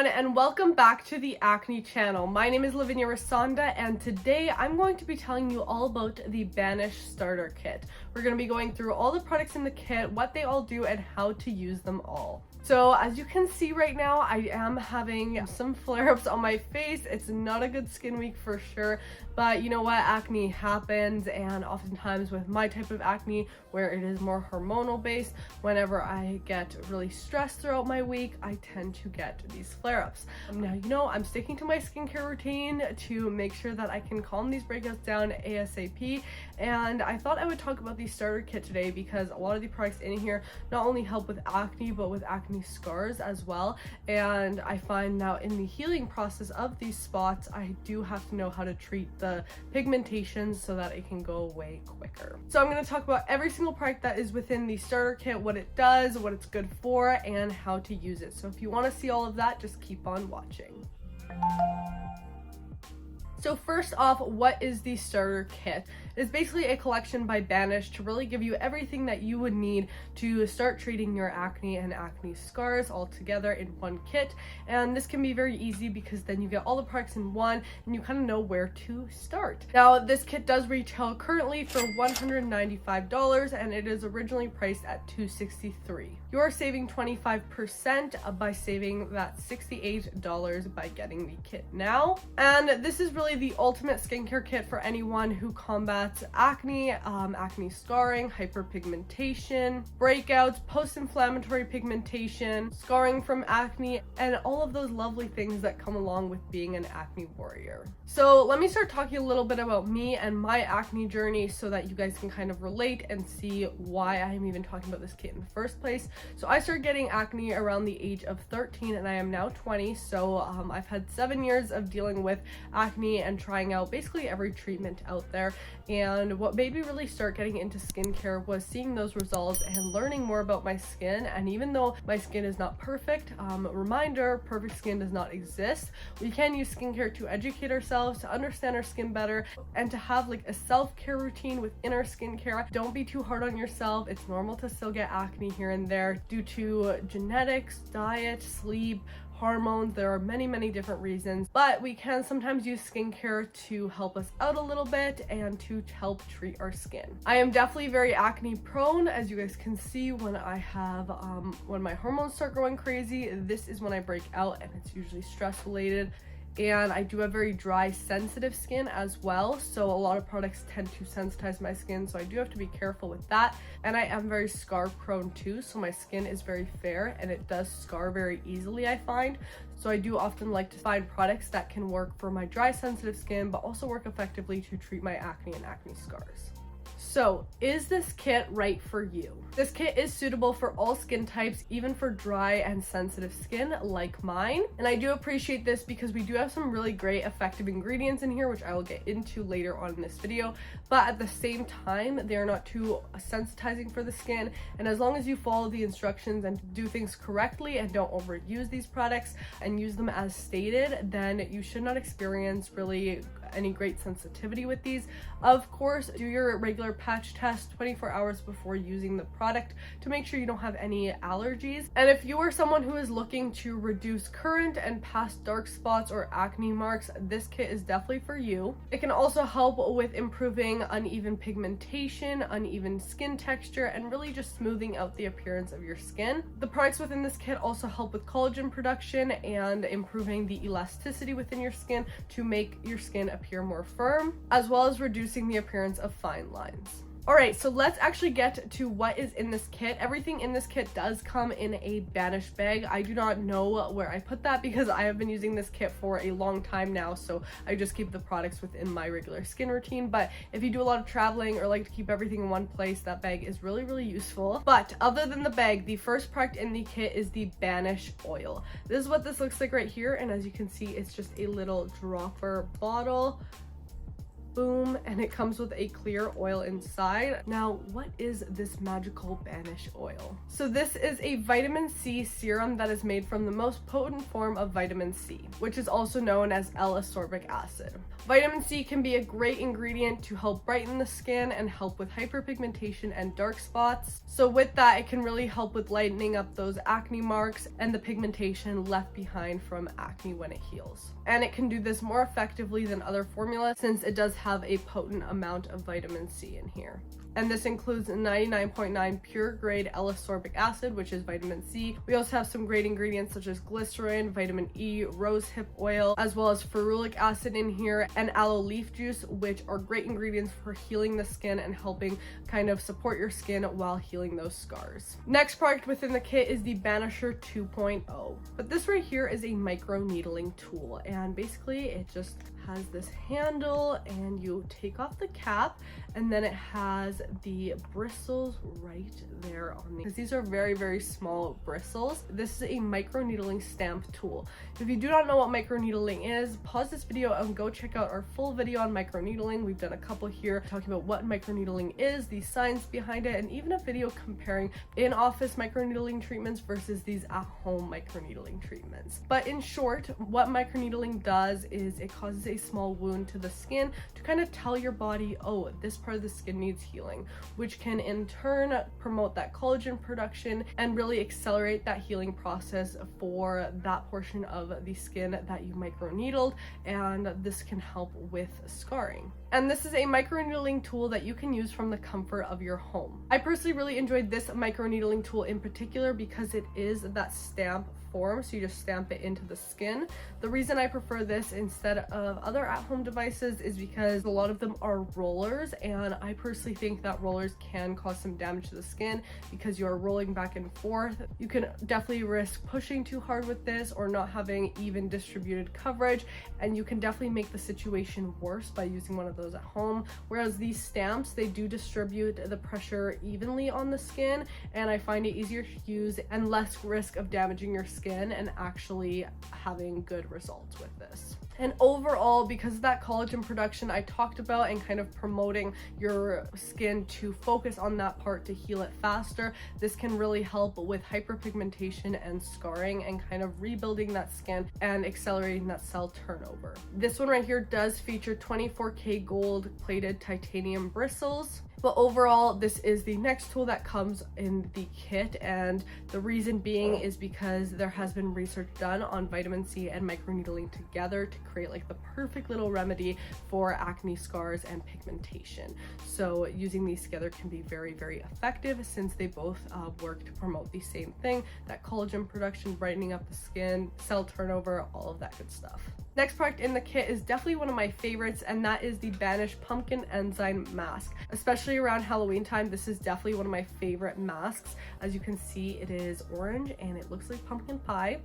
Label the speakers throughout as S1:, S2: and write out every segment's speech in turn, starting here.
S1: everyone, and welcome back to the Acne channel. My name is Lavinia Rasanda, and today I'm going to be telling you all about the Banish Starter Kit. We're going to be going through all the products in the kit, what they all do, and how to use them all. So as you can see right now, I am having some flare-ups on my face. It's not a good skin week for sure, but you know what? Acne happens, and oftentimes with my type of acne, where it is more hormonal based, whenever I get really stressed throughout my week, I tend to get these flare-ups. Now, you know, I'm sticking to my skincare routine to make sure that I can calm these breakouts down ASAP, and I thought I would talk about the starter kit today because a lot of the products in here not only help with acne, but with acne scars as well. And I find now in the healing process of these spots, I do have to know how to treat the pigmentation so that it can go away quicker. So I'm going to talk about every single product that is within the starter kit, what it does, what it's good for, and how to use it. So if you want to see all of that, just keep on watching. So first off, what is the starter kit? It's basically a collection by Banish to really give you everything that you would need to start treating your acne and acne scars all together in one kit. And this can be very easy because then you get all the products in one and you kind of know where to start. Now, this kit does retail currently for $195 and it is originally priced at $263. You are saving 25% by saving that $68 by getting the kit now. And this is really the ultimate skincare kit for anyone who combats acne, acne scarring, hyperpigmentation, breakouts, post-inflammatory pigmentation, scarring from acne, and all of those lovely things that come along with being an acne warrior. So let me start talking a little bit about me and my acne journey so that you guys can kind of relate and see why I'm even talking about this kit in the first place. So I started getting acne around the age of 13 and I am now 20. So I've had 7 years of dealing with acne and trying out basically every treatment out there. And what made me really start getting into skincare was seeing those results and learning more about my skin. And even though my skin is not perfect, reminder, perfect skin does not exist. We can use skincare to educate ourselves, to understand our skin better, and to have like a self-care routine within our skincare. Don't be too hard on yourself. It's normal to still get acne here and there due to genetics, diet, sleep, hormones. There are many different reasons, but we can sometimes use skincare to help us out a little bit and to help treat our skin. I am definitely very acne prone, as you guys can see. When I have when my hormones start going crazy, this is when I break out, and it's usually stress related. And I do have very dry, sensitive skin as well, so a lot of products tend to sensitize my skin, so I do have to be careful with that. And I am very scar prone too, so my skin is very fair and it does scar very easily, I find. So I do often like to find products that can work for my dry, sensitive skin, but also work effectively to treat my acne and acne scars. So, is this kit right for you? This kit is suitable for all skin types, even for dry and sensitive skin like mine. And I do appreciate this because we do have some really great effective ingredients in here, which I will get into later on in this video. But at the same time, they're not too sensitizing for the skin. And as long as you follow the instructions and do things correctly and don't overuse these products and use them as stated, then you should not experience really any great sensitivity with these. Of course, do your regular patch test 24 hours before using the product to make sure you don't have any allergies. And if you are someone who is looking to reduce current and past dark spots or acne marks, this kit is definitely for you. It can also help with improving uneven pigmentation, uneven skin texture, and really just smoothing out the appearance of your skin. The products within this kit also help with collagen production and improving the elasticity within your skin to make your skin appear more firm, as well as reducing the appearance of fine lines. Alright, so let's actually get to what is in this kit. Everything in this kit does come in a Banish bag. I do not know where I put that because I have been using this kit for a long time now, so I just keep the products within my regular skin routine. But if you do a lot of traveling or like to keep everything in one place, that bag is really useful. But other than the bag, the first product in the kit is the Banish Oil. This is what this looks like right here, and as you can see, it's just a little dropper bottle. boom, and it comes with a clear oil inside. Now, what is this magical Banish oil? So this is a vitamin C serum that is made from the most potent form of vitamin C, which is also known as L-ascorbic acid. Vitamin C can be a great ingredient to help brighten the skin and help with hyperpigmentation and dark spots. So with that, it can really help with lightening up those acne marks and the pigmentation left behind from acne when it heals. And it can do this more effectively than other formulas since it does have a potent amount of vitamin C in here. And this includes 99.9 pure grade L-ascorbic acid, which is vitamin C. We also have some great ingredients such as glycerin, vitamin E, rosehip oil, as well as ferulic acid in here, and aloe leaf juice, which are great ingredients for healing the skin and helping kind of support your skin while healing those scars. Next product within the kit is the Banisher 2.0. But this right here is a microneedling tool, and basically it just has this handle and you take off the cap, and then it has the bristles right there on because these are very, very small bristles. This is a microneedling stamp tool. If you do not know what microneedling is, pause this video and go check out our full video on microneedling. We've done a couple here talking about what microneedling is, the science behind it, and even a video comparing in-office microneedling treatments versus these at-home microneedling treatments. But in short, what microneedling does is it causes a small wound to the skin to kind of tell your body, oh, this part of the skin needs healing, which can in turn promote that collagen production and really accelerate that healing process for that portion of the skin that you microneedled, and this can help with scarring. And this is a microneedling tool that you can use from the comfort of your home. I personally really enjoyed this microneedling tool in particular because it is that stamp form, so you just stamp it into the skin. The reason I prefer this instead of other at-home devices is because a lot of them are rollers, and I personally think that rollers can cause some damage to the skin because you are rolling back and forth. You can definitely risk pushing too hard with this or not having even distributed coverage, and you can definitely make the situation worse by using one of those at home. Whereas these stamps, they do distribute the pressure evenly on the skin, and I find it easier to use and less risk of damaging your skin and actually having good results with this. And overall, because of that collagen production I talked about and kind of promoting your skin to focus on that part to heal it faster, this can really help with hyperpigmentation and scarring and kind of rebuilding that skin and accelerating that cell turnover. This one right here does feature 24K gold plated titanium bristles. But overall, this is the next tool that comes in the kit, and the reason being is because there has been research done on vitamin C and microneedling together to create like the perfect little remedy for acne scars and pigmentation. So using these together can be very, very effective since they both work to promote the same thing, that collagen production, brightening up the skin, cell turnover, all of that good stuff. Next product in the kit is definitely one of my favorites, and that is the Banish Pumpkin Enzyme Mask. Especially around Halloween time, this is definitely one of my favorite masks. As you can see, it is orange and it looks like pumpkin pie.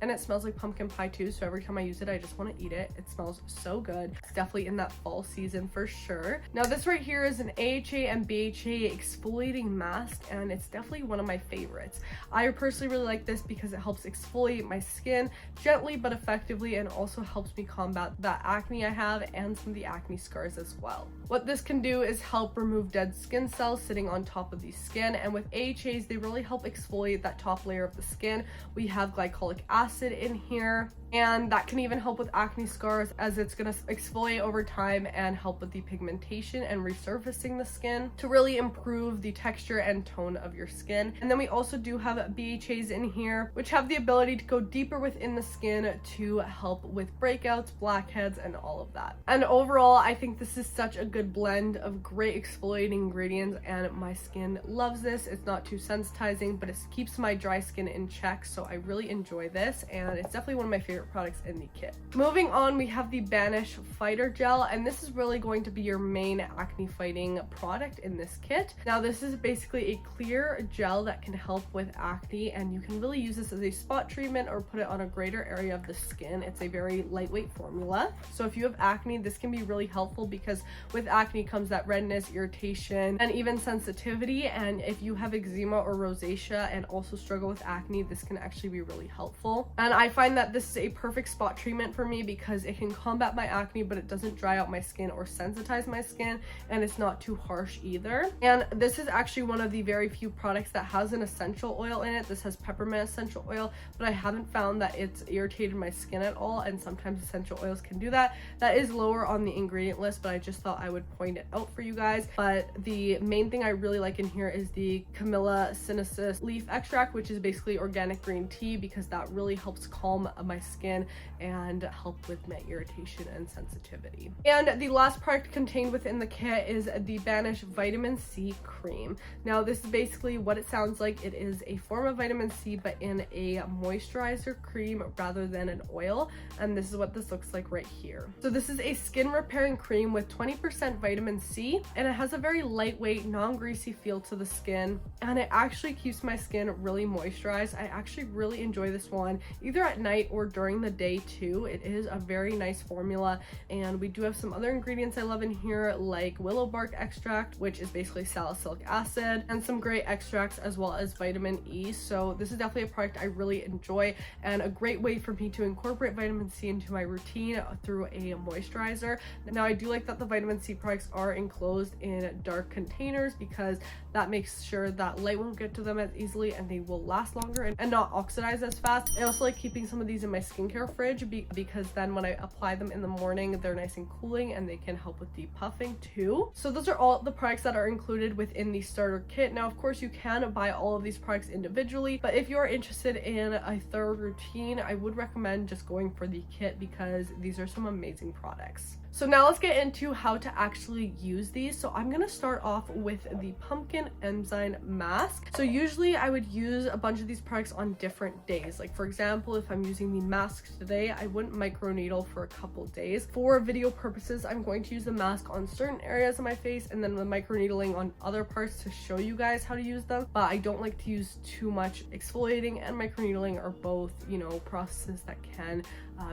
S1: And it smells like pumpkin pie too, so every time I use it, I just want to eat it. It smells so good. It's definitely in that fall season for sure. Now this right here is an AHA and BHA exfoliating mask, and it's definitely one of my favorites. I personally really like this because it helps exfoliate my skin gently but effectively, and also helps me combat that acne I have and some of the acne scars as well. What this can do is help remove dead skin cells sitting on top of the skin, and with AHAs, they really help exfoliate that top layer of the skin. We have glycolic acid in here, and that can even help with acne scars as it's going to exfoliate over time and help with the pigmentation and resurfacing the skin to really improve the texture and tone of your skin. And then we also do have BHAs in here, which have the ability to go deeper within the skin to help with breakouts, blackheads, and all of that. And overall, I think this is such a good blend of great exfoliating ingredients, and my skin loves this. It's not too sensitizing, but it keeps my dry skin in check, so I really enjoy this, and it's definitely one of my favorite products in the kit. Moving on, we have the Banish Fighter Gel, and this is really going to be your main acne fighting product in this kit. Now this is basically a clear gel that can help with acne, and you can really use this as a spot treatment or put it on a greater area of the skin. It's a very lightweight formula, so if you have acne, this can be really helpful because with acne comes that redness, irritation, and even sensitivity. And if you have eczema or rosacea and also struggle with acne, this can actually be really helpful. And I find that this is a perfect spot treatment for me because it can combat my acne, but it doesn't dry out my skin or sensitize my skin, and it's not too harsh either. And this is actually one of the very few products that has an essential oil in it. This has peppermint essential oil, but I haven't found that it's irritated my skin at all, and sometimes essential oils can do that. That is lower on the ingredient list, but I just thought I would point it out for you guys. But the main thing I really like in here is the Camellia sinensis leaf extract, which is basically organic green tea, because that really helps calm my skin and help with my irritation and sensitivity. And the last product contained within the kit is the Banish Vitamin C Cream. Now this is basically what it sounds like. It is a form of vitamin C, but in a moisturizer cream rather than an oil, and this is what this looks like right here. So this is a skin repairing cream with 20% vitamin C, and it has a very lightweight, non-greasy feel to the skin, and it actually keeps my skin really moisturized. I actually really enjoy this one either at night or during the day too. It is a very nice formula, and we do have some other ingredients I love in here, like willow bark extract, which is basically salicylic acid, and some great extracts as well as vitamin E. So this is definitely a product I really enjoy, and a great way for me to incorporate vitamin C into my routine through a moisturizer. Now I do like that the vitamin C products are enclosed in dark containers, because that makes sure that light won't get to them as easily, and they will last longer and not oxidize as fast. I also like keeping some of these in my skincare fridge because then when I apply them in the morning, they're nice and cooling, and they can help with depuffing too. So those are all the products that are included within the starter kit. Now of course you can buy all of these products individually, but if you're interested in a thorough routine, I would recommend just going for the kit, because these are some amazing products. So now let's get into how to actually use these. So I'm gonna start off with the pumpkin enzyme mask. So usually I would use a bunch of these products on different days. Like for example, if I'm using the mask today, I wouldn't microneedle for a couple days. For video purposes, I'm going to use the mask on certain areas of my face and then the microneedling on other parts to show you guys how to use them. But I don't like to use too much. Exfoliating and microneedling are both, you know, processes that can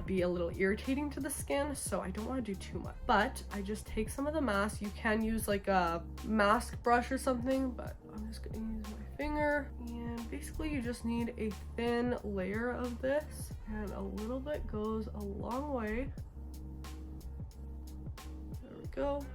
S1: be a little irritating to the skin, so I don't want to do too much. But I just take some of the mask. You can use like a mask brush or something, but I'm just gonna use my finger, and basically you just need a thin layer of this, and a little bit goes a long way. There we go.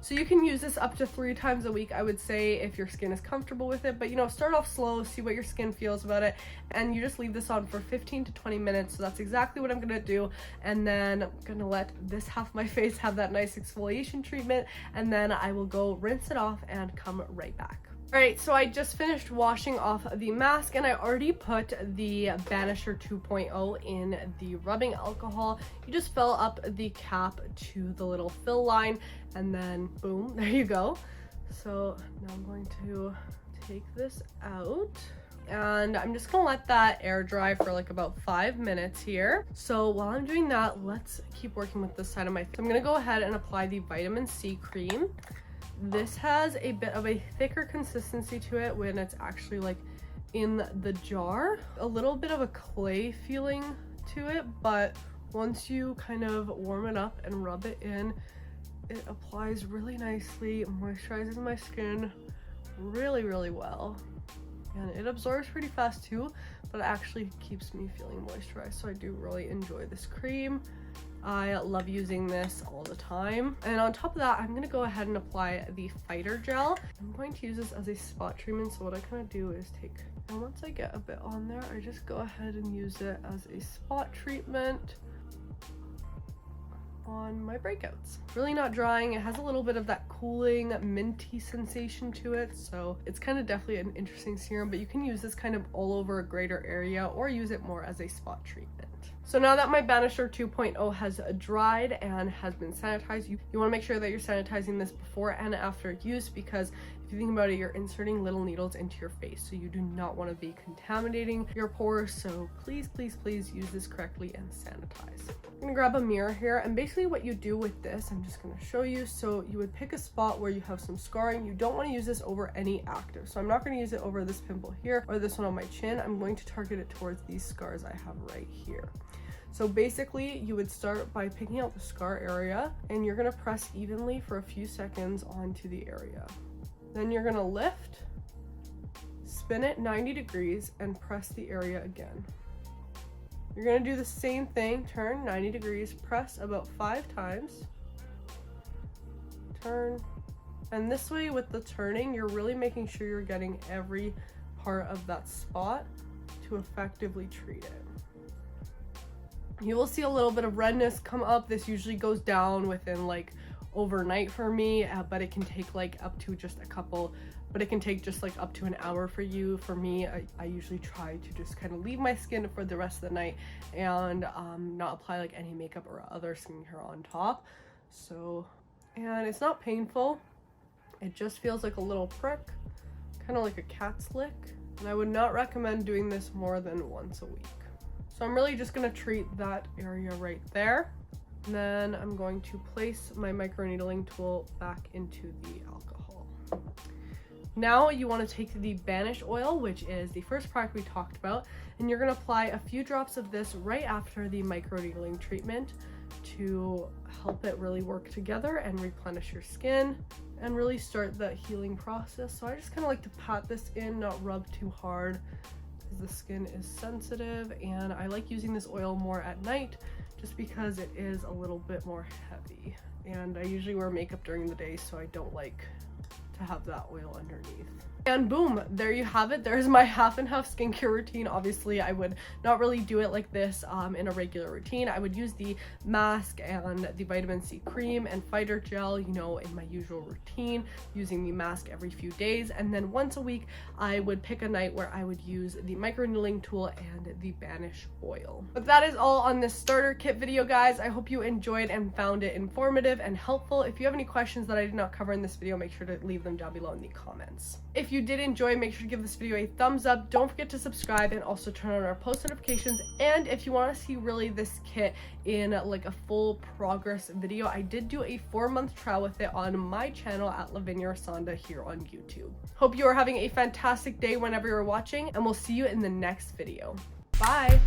S1: So you can use this up to 3 times a week, I would say, if your skin is comfortable with it. But you know, start off slow, see what your skin feels about it, and you just leave this on for 15 to 20 minutes. So that's exactly what I'm gonna do. And then I'm gonna let this half of my face have that nice exfoliation treatment, and then I will go rinse it off and come right back. Alright, so I just finished washing off the mask, and I already put the Banisher 2.0 in the rubbing alcohol. You just fill up the cap to the little fill line, and then boom, there you go. So now I'm going to take this out, and I'm just gonna let that air dry for like about 5 minutes here. So while I'm doing that, let's keep working with this side of my face. I'm gonna go ahead and apply the vitamin C cream. This has a bit of a thicker consistency to it when it's actually like in the jar. A little bit of a clay feeling to it, but once you kind of warm it up and rub it in, it applies really nicely, moisturizes my skin really, really well. And it absorbs pretty fast too, but it actually keeps me feeling moisturized. So I do really enjoy this cream. I love using this all the time. And on top of that, I'm gonna go ahead and apply the Fighter Gel. I'm going to use this as a spot treatment. So what I kind of do is and once I get a bit on there, I just go ahead and use it as a spot treatment on my breakouts. Really not drying. It has a little bit of that cooling minty sensation to it, so it's kind of definitely an interesting serum, but you can use this kind of all over a greater area or use it more as a spot treatment. So now that my Banisher 2.0 has dried and has been sanitized, you want to make sure that you're sanitizing this before and after use, because if you think about it, you're inserting little needles into your face, so you do not want to be contaminating your pores. So please, please, please use this correctly and sanitize. I'm gonna grab a mirror here, and basically what you do with this, I'm just gonna show you. So you would pick a spot where you have some scarring. You don't want to use this over any active. So I'm not going to use it over this pimple here or this one on my chin. I'm going to target it towards these scars I have right here. So basically you would start by picking out the scar area, and you're gonna press evenly for a few seconds onto the area. Then you're gonna lift, spin it 90 degrees, and press the area again. You're gonna do the same thing, turn 90 degrees, press about 5 times, turn, and this way with the turning, you're really making sure you're getting every part of that spot to effectively treat it. You will see a little bit of redness come up. This usually goes down within like overnight for me, but it can take like up to just a couple, but it can take just like up to an hour for you. For me, I usually try to just kind of leave my skin for the rest of the night and not apply like any makeup or other skincare on top. So, and it's not painful. It just feels like a little prick, kind of like a cat's lick. And I would not recommend doing this more than once a week. So I'm really just gonna treat that area right there. And then I'm going to place my microneedling tool back into the alcohol. Now you want to take the Banish Oil, which is the first product we talked about, and you're going to apply a few drops of this right after the microneedling treatment to help it really work together and replenish your skin and really start that healing process. So I just kind of like to pat this in, not rub too hard, because the skin is sensitive, and I like using this oil more at night just because it is a little bit more heavy, and I usually wear makeup during the day, so I don't like to have that oil underneath. And boom, there you have it. There's my half and half skincare routine. Obviously, I would not really do it like this in a regular routine. I would use the mask and the vitamin C cream and fighter gel, you know, in my usual routine, using the mask every few days. And then once a week, I would pick a night where I would use the microneedling tool and the Banish oil. But that is all on this starter kit video, guys. I hope you enjoyed and found it informative and helpful. If you have any questions that I did not cover in this video, make sure to leave them down below in the comments. If you did enjoy, make sure to give this video a thumbs up. Don't forget to subscribe and also turn on our post notifications. And if you want to see really this kit in like a full progress video, I did do a 4-month trial with it on my channel at Lavinia Sonda here on YouTube. Hope you are having a fantastic day whenever you're watching, and we'll see you in the next video. Bye!